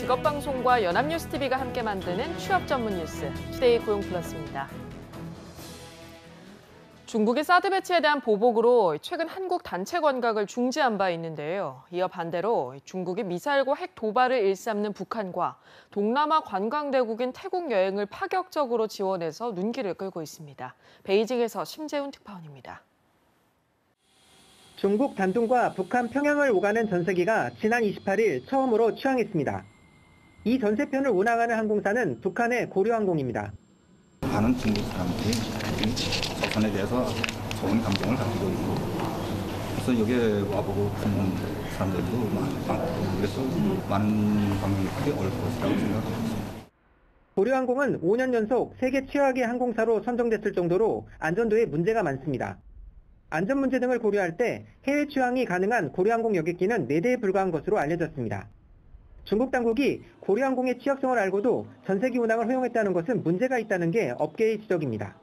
직업방송과 연합뉴스TV가 함께 만드는 취업 전문 뉴스, 투데이 고용플러스입니다. 중국의 사드 배치에 대한 보복으로 최근 한국 단체 관광을 중지한 바 있는데요. 이어 반대로 중국이 미사일과 핵 도발을 일삼는 북한과 동남아 관광대국인 태국 여행을 파격적으로 지원해서 눈길을 끌고 있습니다. 베이징에서 심재훈 특파원입니다. 중국 단둥과 북한 평양을 오가는 전세기가 지난 28일 처음으로 취항했습니다. 이 전세편을 운항하는 항공사는 북한의 고려항공입니다. 많은 중국 사람들이 조선에 대해서 좋은 감정을 가지고 있고, 그래서 여기에 와보고 간 사람들도 많고, 그래서 많은 관광객들이 올 것이라고 생각합니다. 고려항공은 5년 연속 세계 최악의 항공사로 선정됐을 정도로 안전도에 문제가 많습니다. 안전 문제 등을 고려할 때 해외 취항이 가능한 고려항공 여객기는 4대에 불과한 것으로 알려졌습니다. 중국 당국이 고려항공의 취약성을 알고도 전세기 운항을 허용했다는 것은 문제가 있다는 게 업계의 지적입니다.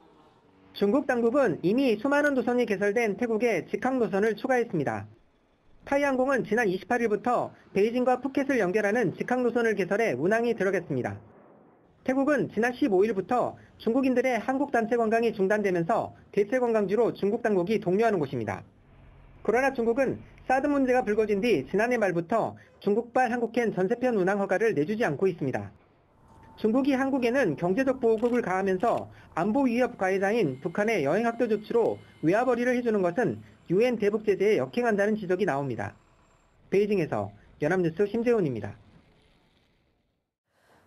중국 당국은 이미 수많은 노선이 개설된 태국에 직항 노선을 추가했습니다. 타이항공은 지난 28일부터 베이징과 푸켓을 연결하는 직항 노선을 개설해 운항이 들어갔습니다. 태국은 지난 15일부터 중국인들의 한국 단체 관광이 중단되면서 대체 관광지로 중국 당국이 독려하는 곳입니다. 그러나 중국은 사드 문제가 불거진 뒤 지난해 말부터 중국발 한국행 전세편 운항 허가를 내주지 않고 있습니다. 중국이 한국에는 경제적 보호국을 가하면서 안보 위협 가해자인 북한의 여행 학대 조치로 외화벌이를 해주는 것은 UN 대북 제재에 역행한다는 지적이 나옵니다. 베이징에서 연합뉴스 심재훈입니다.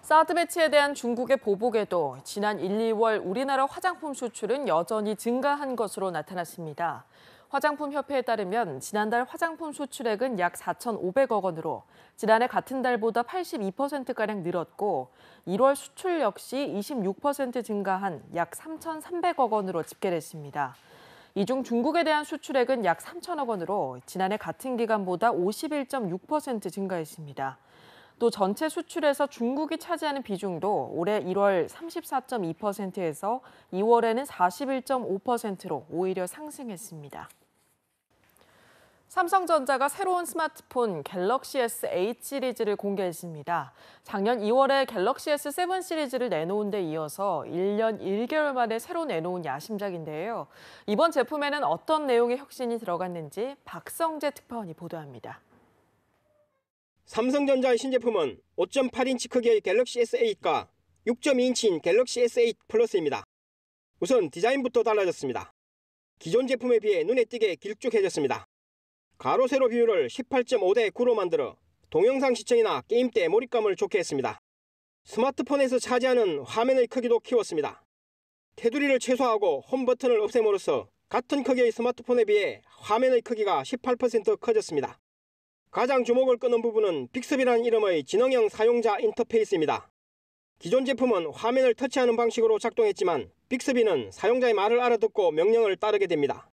사드 배치에 대한 중국의 보복에도 지난 1, 2월 우리나라 화장품 수출은 여전히 증가한 것으로 나타났습니다. 화장품협회에 따르면 지난달 화장품 수출액은 약 4,500억 원으로 지난해 같은 달보다 82%가량 늘었고 1월 수출 역시 26% 증가한 약 3,300억 원으로 집계됐습니다. 이 중 중국에 대한 수출액은 약 3천억 원으로 지난해 같은 기간보다 51.6% 증가했습니다. 또 전체 수출에서 중국이 차지하는 비중도 올해 1월 34.2%에서 2월에는 41.5%로 오히려 상승했습니다. 삼성전자가 새로운 스마트폰 갤럭시 S8 시리즈를 공개했습니다. 작년 2월에 갤럭시 S7 시리즈를 내놓은 데 이어서 1년 1개월 만에 새로 내놓은 야심작인데요. 이번 제품에는 어떤 내용의 혁신이 들어갔는지 박성재 특파원이 보도합니다. 삼성전자의 신제품은 5.8인치 크기의 갤럭시 S8과 6.2인치인 갤럭시 S8 플러스입니다. 우선 디자인부터 달라졌습니다. 기존 제품에 비해 눈에 띄게 길쭉해졌습니다. 가로 세로 비율을 18.5대 9로 만들어 동영상 시청이나 게임 때 몰입감을 좋게 했습니다. 스마트폰에서 차지하는 화면의 크기도 키웠습니다. 테두리를 최소화하고 홈 버튼을 없앰으로써 같은 크기의 스마트폰에 비해 화면의 크기가 18% 커졌습니다. 가장 주목을 끄는 부분은 빅스비라는 이름의 지능형 사용자 인터페이스입니다. 기존 제품은 화면을 터치하는 방식으로 작동했지만 빅스비는 사용자의 말을 알아듣고 명령을 따르게 됩니다.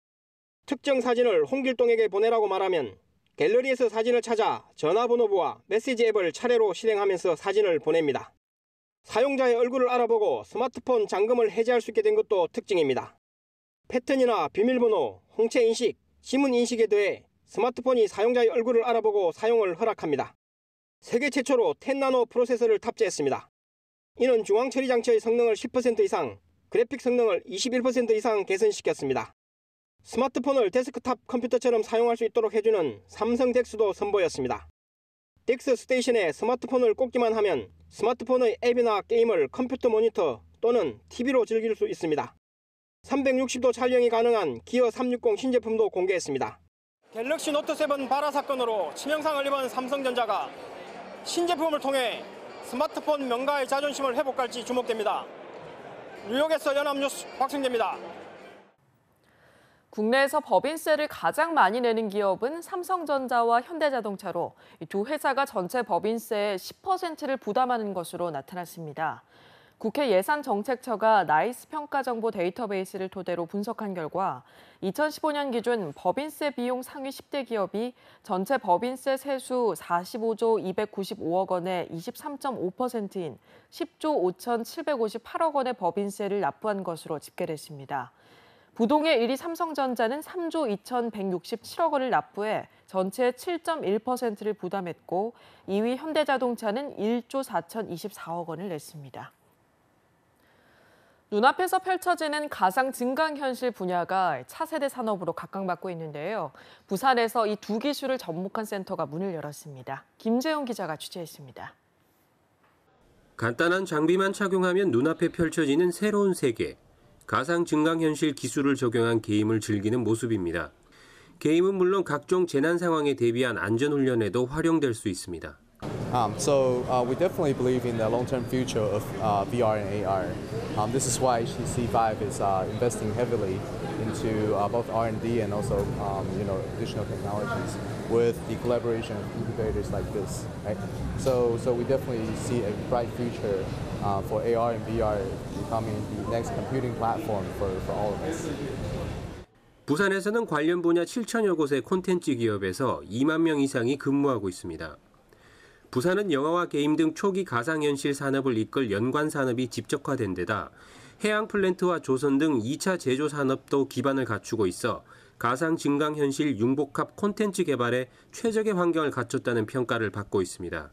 특정 사진을 홍길동에게 보내라고 말하면 갤러리에서 사진을 찾아 전화번호부와 메시지 앱을 차례로 실행하면서 사진을 보냅니다. 사용자의 얼굴을 알아보고 스마트폰 잠금을 해제할 수 있게 된 것도 특징입니다. 패턴이나 비밀번호, 홍채 인식, 지문 인식에 더해 스마트폰이 사용자의 얼굴을 알아보고 사용을 허락합니다. 세계 최초로 10나노 프로세서를 탑재했습니다. 이는 중앙 처리 장치의 성능을 10% 이상, 그래픽 성능을 21% 이상 개선시켰습니다. 스마트폰을 데스크탑 컴퓨터처럼 사용할 수 있도록 해주는 삼성 덱스도 선보였습니다. 덱스 스테이션에 스마트폰을 꽂기만 하면 스마트폰의 앱이나 게임을 컴퓨터 모니터 또는 TV로 즐길 수 있습니다. 360도 촬영이 가능한 기어 360 신제품도 공개했습니다. 갤럭시 노트 7 발화 사건으로 치명상을 입은 삼성전자가 신제품을 통해 스마트폰 명가의 자존심을 회복할지 주목됩니다. 뉴욕에서 연합뉴스 박승재입니다. 국내에서 법인세를 가장 많이 내는 기업은 삼성전자와 현대자동차로 이 두 회사가 전체 법인세의 10%를 부담하는 것으로 나타났습니다. 국회 예산정책처가 나이스 평가 정보 데이터베이스를 토대로 분석한 결과 2015년 기준 법인세 비용 상위 10대 기업이 전체 법인세 세수 45조 295억 원의 23.5%인 10조 5,758억 원의 법인세를 납부한 것으로 집계됐습니다. 부동의 1위 삼성전자는 3조 2,167억 원을 납부해 전체의 7.1%를 부담했고 2위 현대자동차는 1조 4,024억 원을 냈습니다. 눈앞에서 펼쳐지는 가상 증강현실 분야가 차세대 산업으로 각광받고 있는데요. 부산에서 이 두 기술을 접목한 센터가 문을 열었습니다. 김재훈 기자가 취재했습니다. 간단한 장비만 착용하면 눈앞에 펼쳐지는 새로운 세계. 가상 증강현실 기술을 적용한 게임을 즐기는 모습입니다. 게임은 물론 각종 재난 상황에 대비한 안전훈련에도 활용될 수 있습니다. We definitely believe in the long-term future of VR and AR. This is why C5 is investing heavily into both R&D and also additional technologies with the collaboration of incubators like this. Right? So we definitely see a bright future for AR and VR becoming the next computing platform for all of us. 부산에서는 관련 분야 7천여 곳의 콘텐츠 기업에서 2만 명 이상이 근무하고 있습니다. 부산은 영화와 게임 등 초기 가상현실 산업을 이끌 연관 산업이 집적화된 데다 해양 플랜트와 조선 등 2차 제조 산업도 기반을 갖추고 있어 가상 증강현실 융복합 콘텐츠 개발에 최적의 환경을 갖췄다는 평가를 받고 있습니다.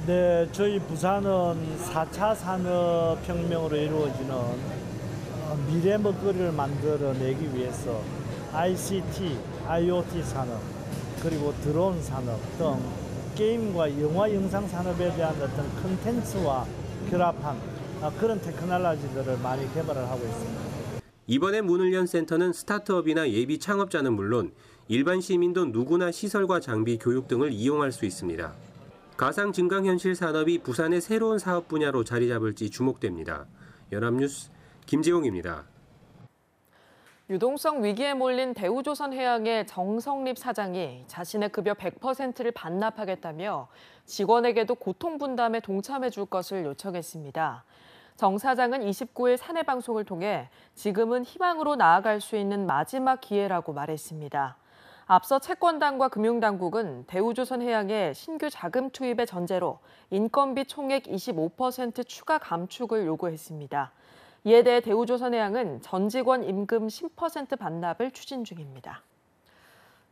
네, 저희 부산은 4차 산업혁명으로 이루어지는 미래 먹거리를 만들어내기 위해서 ICT, IoT 산업, 그리고 드론 산업 등 게임과 영화 영상 산업에 대한 어떤 콘텐츠와 결합한 그런 테크놀로지들을 많이 개발을 하고 있습니다. 이번에 문을 연 센터는 스타트업이나 예비 창업자는 물론 일반 시민도 누구나 시설과 장비, 교육 등을 이용할 수 있습니다. 가상 증강현실 산업이 부산의 새로운 사업 분야로 자리 잡을지 주목됩니다. 연합뉴스 김지용입니다. 유동성 위기에 몰린 대우조선해양의 정성립 사장이 자신의 급여 100%를 반납하겠다며 직원에게도 고통분담에 동참해 줄 것을 요청했습니다. 정 사장은 29일 사내방송을 통해 지금은 희망으로 나아갈 수 있는 마지막 기회라고 말했습니다. 앞서 채권당과 금융당국은 대우조선해양의 신규 자금 투입의 전제로 인건비 총액 25% 추가 감축을 요구했습니다. 이에 대해 대우조선해양은 전 직원 임금 10% 반납을 추진 중입니다.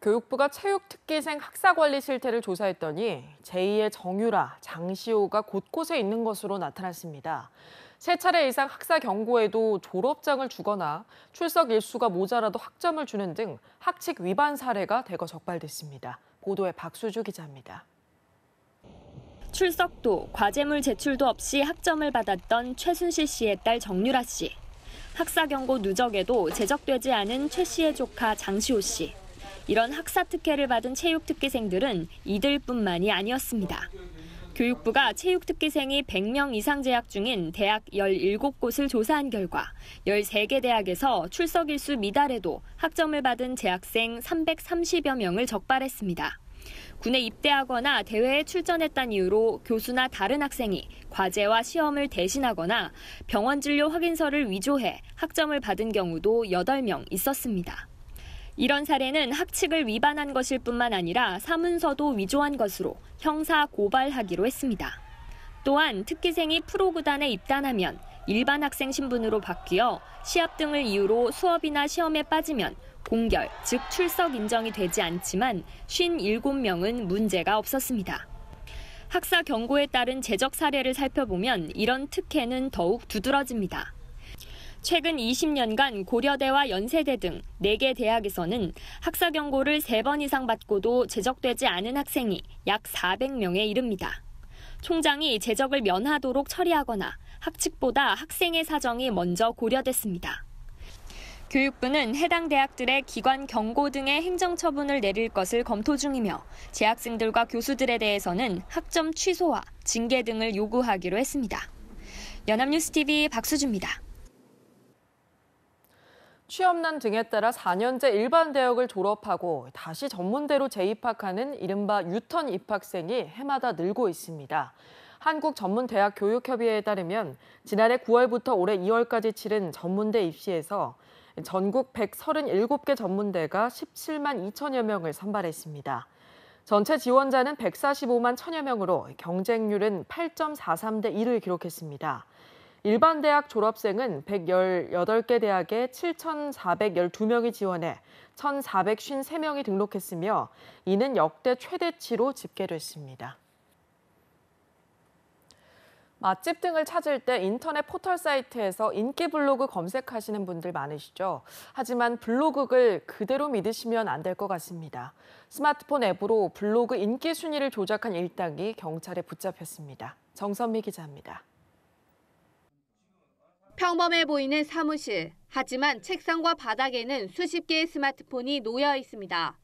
교육부가 체육특기생 학사관리 실태를 조사했더니 제2의 정유라, 장시호가 곳곳에 있는 것으로 나타났습니다. 3차례 이상 학사 경고에도 졸업장을 주거나 출석 일수가 모자라도 학점을 주는 등 학칙 위반 사례가 대거 적발됐습니다. 보도에 박수주 기자입니다. 출석도 과제물 제출도 없이 학점을 받았던 최순실 씨의 딸 정유라 씨. 학사 경고 누적에도 제적되지 않은 최 씨의 조카 장시호 씨. 이런 학사 특혜를 받은 체육특기생들은 이들뿐만이 아니었습니다. 교육부가 체육특기생이 100명 이상 재학 중인 대학 17곳을 조사한 결과 13개 대학에서 출석 일수 미달에도 학점을 받은 재학생 330여 명을 적발했습니다. 군에 입대하거나 대회에 출전했다는 이유로 교수나 다른 학생이 과제와 시험을 대신하거나 병원 진료 확인서를 위조해 학점을 받은 경우도 8명 있었습니다. 이런 사례는 학칙을 위반한 것일 뿐만 아니라 사문서도 위조한 것으로 형사 고발하기로 했습니다. 또한 특기생이 프로구단에 입단하면 일반 학생 신분으로 바뀌어 시합 등을 이유로 수업이나 시험에 빠지면 공결, 즉 출석 인정이 되지 않지만 57명은 문제가 없었습니다. 학사 경고에 따른 제적 사례를 살펴보면 이런 특혜는 더욱 두드러집니다. 최근 20년간 고려대와 연세대 등 4개 대학에서는 학사 경고를 3번 이상 받고도 제적되지 않은 학생이 약 400명에 이릅니다. 총장이 제적을 면하도록 처리하거나 학칙보다 학생의 사정이 먼저 고려됐습니다. 교육부는 해당 대학들의 기관 경고 등의 행정처분을 내릴 것을 검토 중이며 재학생들과 교수들에 대해서는 학점 취소와 징계 등을 요구하기로 했습니다. 연합뉴스TV 박수주입니다. 취업난 등에 따라 4년제 일반 대학을 졸업하고 다시 전문대로 재입학하는 이른바 유턴 입학생이 해마다 늘고 있습니다. 한국전문대학교육협의회에 따르면 지난해 9월부터 올해 2월까지 치른 전문대 입시에서 전국 137개 전문대가 17만 2천여 명을 선발했습니다. 전체 지원자는 145만 1천여 명으로 경쟁률은 8.43대 1을 기록했습니다. 일반 대학 졸업생은 118개 대학에 7,412명이 지원해 1,453명이 등록했으며 이는 역대 최대치로 집계됐습니다. 맛집 등을 찾을 때 인터넷 포털 사이트에서 인기 블로그 검색하시는 분들 많으시죠? 하지만 블로그를 그대로 믿으시면 안 될 것 같습니다. 스마트폰 앱으로 블로그 인기 순위를 조작한 일당이 경찰에 붙잡혔습니다. 정선미 기자입니다. 평범해 보이는 사무실. 하지만 책상과 바닥에는 수십 개의 스마트폰이 놓여 있습니다.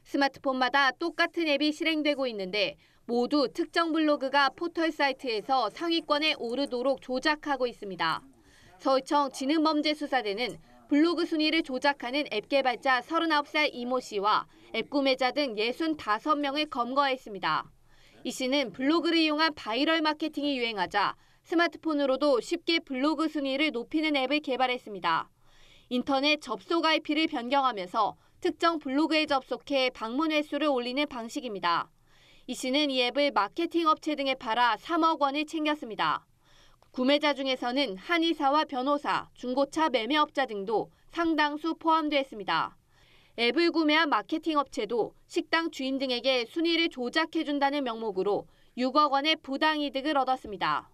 스마트폰마다 똑같은 앱이 실행되고 있는데 모두 특정 블로그가 포털 사이트에서 상위권에 오르도록 조작하고 있습니다. 서울청 지능범죄수사대는 블로그 순위를 조작하는 앱 개발자 39살 이모 씨와 앱 구매자 등 65명을 검거했습니다. 이 씨는 블로그를 이용한 바이럴 마케팅이 유행하자 스마트폰으로도 쉽게 블로그 순위를 높이는 앱을 개발했습니다. 인터넷 접속 IP를 변경하면서 특정 블로그에 접속해 방문 횟수를 올리는 방식입니다. 이 씨는 이 앱을 마케팅 업체 등에 팔아 3억 원을 챙겼습니다. 구매자 중에서는 한의사와 변호사, 중고차 매매업자 등도 상당수 포함됐습니다. 앱을 구매한 마케팅 업체도 식당 주인 등에게 순위를 조작해준다는 명목으로 6억 원의 부당이득을 얻었습니다.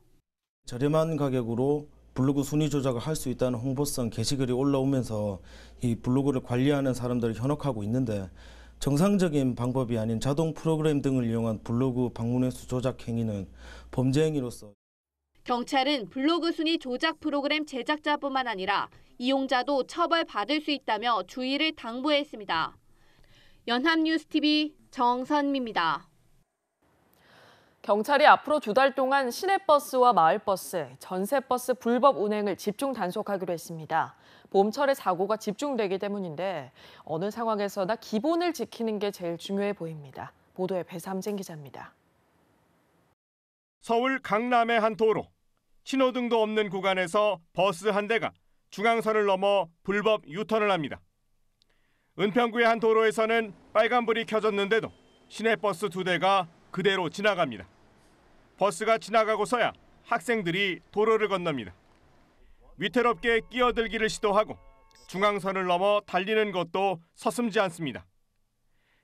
저렴한 가격으로 블로그 순위 조작을 할 수 있다는 홍보성 게시글이 올라오면서 이 블로그를 관리하는 사람들을 현혹하고 있는데 정상적인 방법이 아닌 자동 프로그램 등을 이용한 블로그 방문 횟수 조작 행위는 범죄 행위로서 경찰은 블로그 순위 조작 프로그램 제작자뿐만 아니라 이용자도 처벌받을 수 있다며 주의를 당부했습니다. 연합뉴스TV 정선미입니다. 경찰이 앞으로 2달 동안 시내버스와 마을버스, 전세버스 불법 운행을 집중 단속하기로 했습니다. 봄철에 사고가 집중되기 때문인데 어느 상황에서나 기본을 지키는 게 제일 중요해 보입니다. 보도에 배삼진 기자입니다. 서울 강남의 한 도로. 신호등도 없는 구간에서 버스 한 대가 중앙선을 넘어 불법 유턴을 합니다. 은평구의 한 도로에서는 빨간불이 켜졌는데도 시내버스 2대가 그대로 지나갑니다. 버스가 지나가고서야 학생들이 도로를 건넙니다. 위태롭게 끼어들기를 시도하고 중앙선을 넘어 달리는 것도 서슴지 않습니다.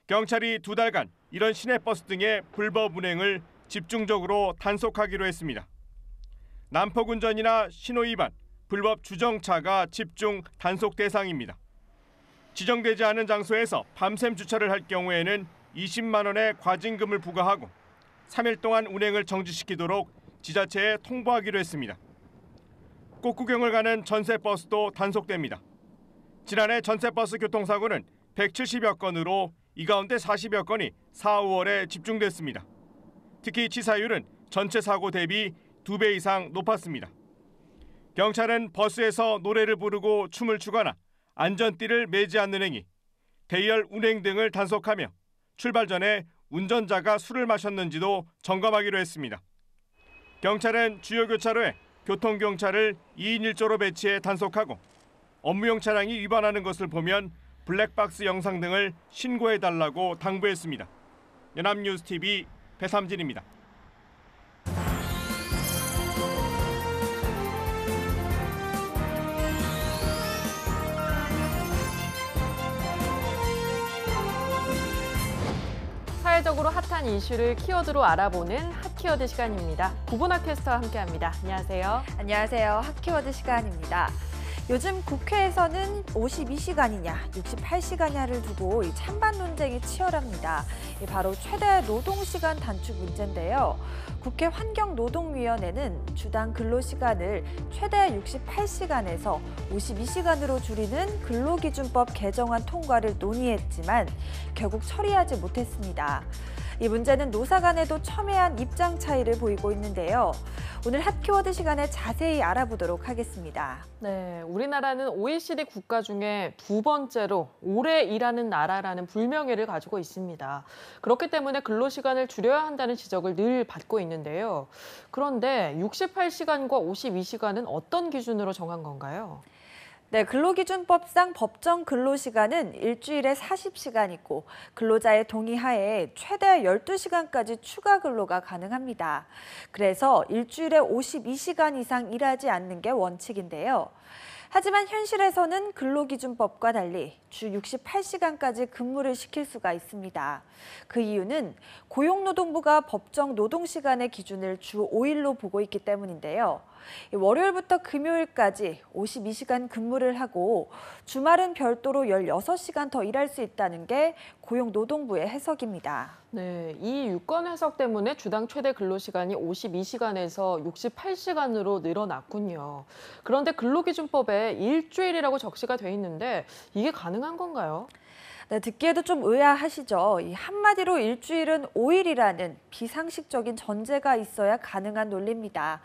경찰이 2달간 이런 시내버스 등의 불법 운행을 집중적으로 단속하기로 했습니다. 난폭운전이나 신호위반, 불법 주정차가 집중 단속 대상입니다. 지정되지 않은 장소에서 밤샘 주차를 할 경우에는 20만 원의 과징금을 부과하고 3일 동안 운행을 정지시키도록 지자체에 통보하기로 했습니다. 꽃구경을 가는 전세버스도 단속됩니다. 지난해 전세버스 교통사고는 170여 건으로 이 가운데 40여 건이 4, 5월에 집중됐습니다. 특히 치사율은 전체 사고 대비 2배 이상 높았습니다. 경찰은 버스에서 노래를 부르고 춤을 추거나 안전띠를 매지 않는 행위, 대열 운행 등을 단속하며 출발 전에 운전자가 술을 마셨는지도 점검하기로 했습니다. 경찰은 주요 교차로에 교통경찰을 2인 1조로 배치해 단속하고 업무용 차량이 위반하는 것을 보면 블랙박스 영상 등을 신고해달라고 당부했습니다. 연합뉴스TV 배삼진입니다. 사회적으로 핫한 이슈를 키워드로 알아보는 핫키워드 시간입니다. 구본학 캐스터와 함께합니다. 안녕하세요. 안녕하세요. 핫키워드 시간입니다. 요즘 국회에서는 52시간이냐, 68시간이냐를 두고 이 찬반 논쟁이 치열합니다. 바로 최대 노동시간 단축 문제인데요. 국회 환경노동위원회는 주당 근로시간을 최대 68시간에서 52시간으로 줄이는 근로기준법 개정안 통과를 논의했지만 결국 처리하지 못했습니다. 이 문제는 노사 간에도 첨예한 입장 차이를 보이고 있는데요. 오늘 핫키워드 시간에 자세히 알아보도록 하겠습니다. 네, 우리나라는 OECD 국가 중에 2번째로 오래 일하는 나라라는 불명예를 가지고 있습니다. 그렇기 때문에 근로시간을 줄여야 한다는 지적을 늘 받고 있는데요. 그런데 68시간과 52시간은 어떤 기준으로 정한 건가요? 네, 근로기준법상 법정 근로시간은 일주일에 40시간이고 근로자의 동의하에 최대 12시간까지 추가 근로가 가능합니다. 그래서 일주일에 52시간 이상 일하지 않는 게 원칙인데요. 하지만 현실에서는 근로기준법과 달리 주 68시간까지 근무를 시킬 수가 있습니다. 그 이유는 고용노동부가 법정 노동시간의 기준을 주 5일로 보고 있기 때문인데요. 월요일부터 금요일까지 52시간 근무를 하고 주말은 별도로 16시간 더 일할 수 있다는 게 고용노동부의 해석입니다. 네, 이 유권 해석 때문에 주당 최대 근로시간이 52시간에서 68시간으로 늘어났군요. 그런데 근로기준법에 일주일이라고 적시가 돼 있는데 이게 가능한 건가요? 네, 듣기에도 좀 의아하시죠? 이 한마디로 일주일은 5일이라는 비상식적인 전제가 있어야 가능한 논리입니다.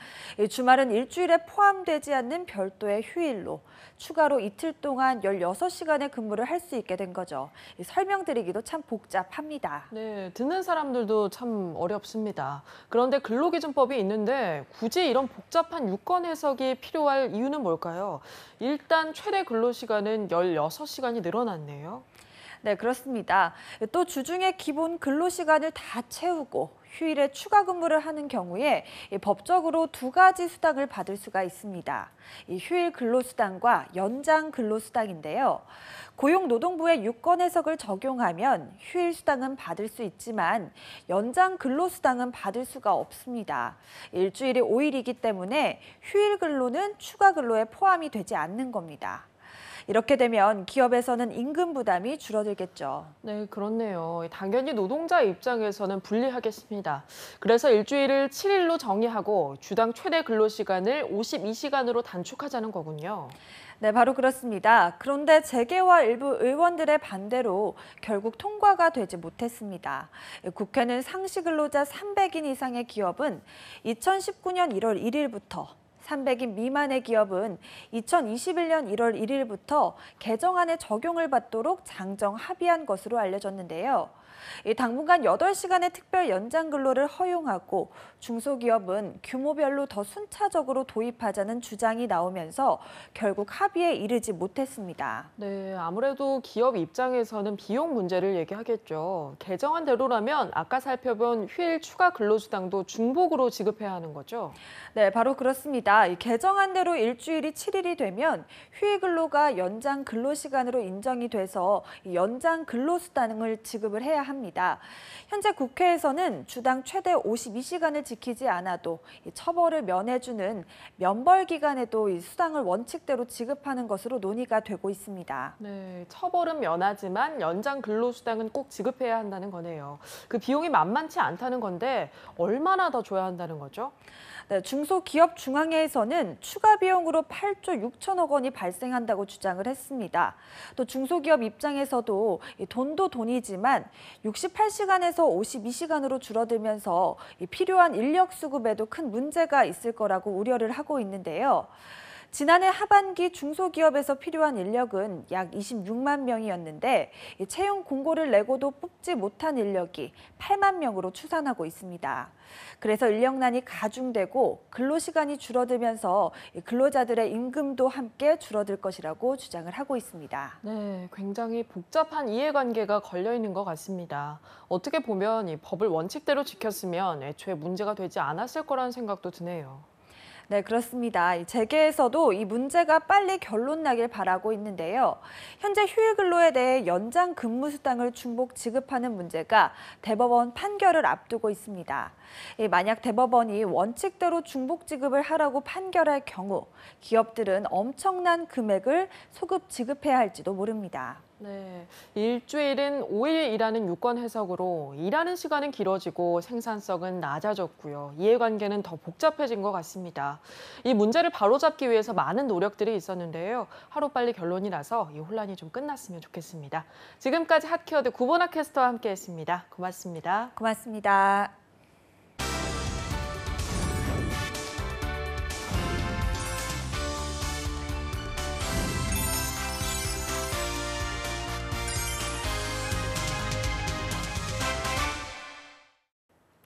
주말은 일주일에 포함되지 않는 별도의 휴일로 추가로 이틀 동안 16시간의 근무를 할 수 있게 된 거죠. 설명드리기도 참 복잡합니다. 네, 듣는 사람들도 참 어렵습니다. 그런데 근로기준법이 있는데 굳이 이런 복잡한 유권 해석이 필요할 이유는 뭘까요? 일단 최대 근로시간은 16시간이 늘어났네요. 네, 그렇습니다. 또 주중에 기본 근로시간을 다 채우고 휴일에 추가 근무를 하는 경우에 법적으로 두 가지 수당을 받을 수가 있습니다. 이 휴일 근로수당과 연장 근로수당인데요. 고용노동부의 유권 해석을 적용하면 휴일 수당은 받을 수 있지만 연장 근로수당은 받을 수가 없습니다. 일주일이 5일이기 때문에 휴일 근로는 추가 근로에 포함이 되지 않는 겁니다. 이렇게 되면 기업에서는 임금 부담이 줄어들겠죠. 네, 그렇네요. 당연히 노동자 입장에서는 불리하겠습니다. 그래서 일주일을 7일로 정의하고 주당 최대 근로시간을 52시간으로 단축하자는 거군요. 네, 바로 그렇습니다. 그런데 재계와 일부 의원들의 반대로 결국 통과가 되지 못했습니다. 국회는 상시 근로자 300인 이상의 기업은 2019년 1월 1일부터 300인 미만의 기업은 2021년 1월 1일부터 개정안에 적용을 받도록 장정 합의한 것으로 알려졌는데요. 당분간 8시간의 특별 연장 근로를 허용하고 중소기업은 규모별로 더 순차적으로 도입하자는 주장이 나오면서 결국 합의에 이르지 못했습니다. 네, 아무래도 기업 입장에서는 비용 문제를 얘기하겠죠. 개정안대로라면 아까 살펴본 휴일 추가 근로수당도 중복으로 지급해야 하는 거죠? 네, 바로 그렇습니다. 이 개정안대로 일주일이 7일이 되면 휴일 근로가 연장 근로시간으로 인정이 돼서 연장 근로수당을 지급을 해야 합니다. 현재 국회에서는 주당 최대 52시간을 지키지 않아도 처벌을 면해주는 면벌 기간에도 이 수당을 원칙대로 지급하는 것으로 논의가 되고 있습니다. 네, 처벌은 면하지만 연장 근로수당은 꼭 지급해야 한다는 거네요. 그 비용이 만만치 않다는 건데 얼마나 더 줘야 한다는 거죠? 네, 중소기업중앙회에서는 추가 비용으로 8조 6천억 원이 발생한다고 주장을 했습니다. 또 중소기업 입장에서도 돈도 돈이지만 68시간에서 52시간으로 줄어들면서 필요한 인력 수급에도 큰 문제가 있을 거라고 우려를 하고 있는데요. 지난해 하반기 중소기업에서 필요한 인력은 약 26만 명이었는데 채용 공고를 내고도 뽑지 못한 인력이 8만 명으로 추산하고 있습니다. 그래서 인력난이 가중되고 근로시간이 줄어들면서 근로자들의 임금도 함께 줄어들 것이라고 주장을 하고 있습니다. 네, 굉장히 복잡한 이해관계가 걸려 있는 것 같습니다. 어떻게 보면 이 법을 원칙대로 지켰으면 애초에 문제가 되지 않았을 거라는 생각도 드네요. 네, 그렇습니다. 재계에서도 이 문제가 빨리 결론 나길 바라고 있는데요. 현재 휴일 근로에 대해 연장 근무 수당을 중복 지급하는 문제가 대법원 판결을 앞두고 있습니다. 만약 대법원이 원칙대로 중복 지급을 하라고 판결할 경우 기업들은 엄청난 금액을 소급 지급해야 할지도 모릅니다. 네, 일주일은 5일 일하는 유권 해석으로 일하는 시간은 길어지고 생산성은 낮아졌고요. 이해관계는 더 복잡해진 것 같습니다. 이 문제를 바로잡기 위해서 많은 노력들이 있었는데요. 하루빨리 결론이 나서 이 혼란이 좀 끝났으면 좋겠습니다. 지금까지 핫키워드 구본학 캐스터와 함께했습니다. 고맙습니다. 고맙습니다.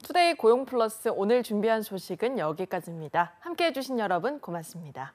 투데이 고용 플러스 오늘 준비한 소식은 여기까지입니다. 함께해 주신 여러분 고맙습니다.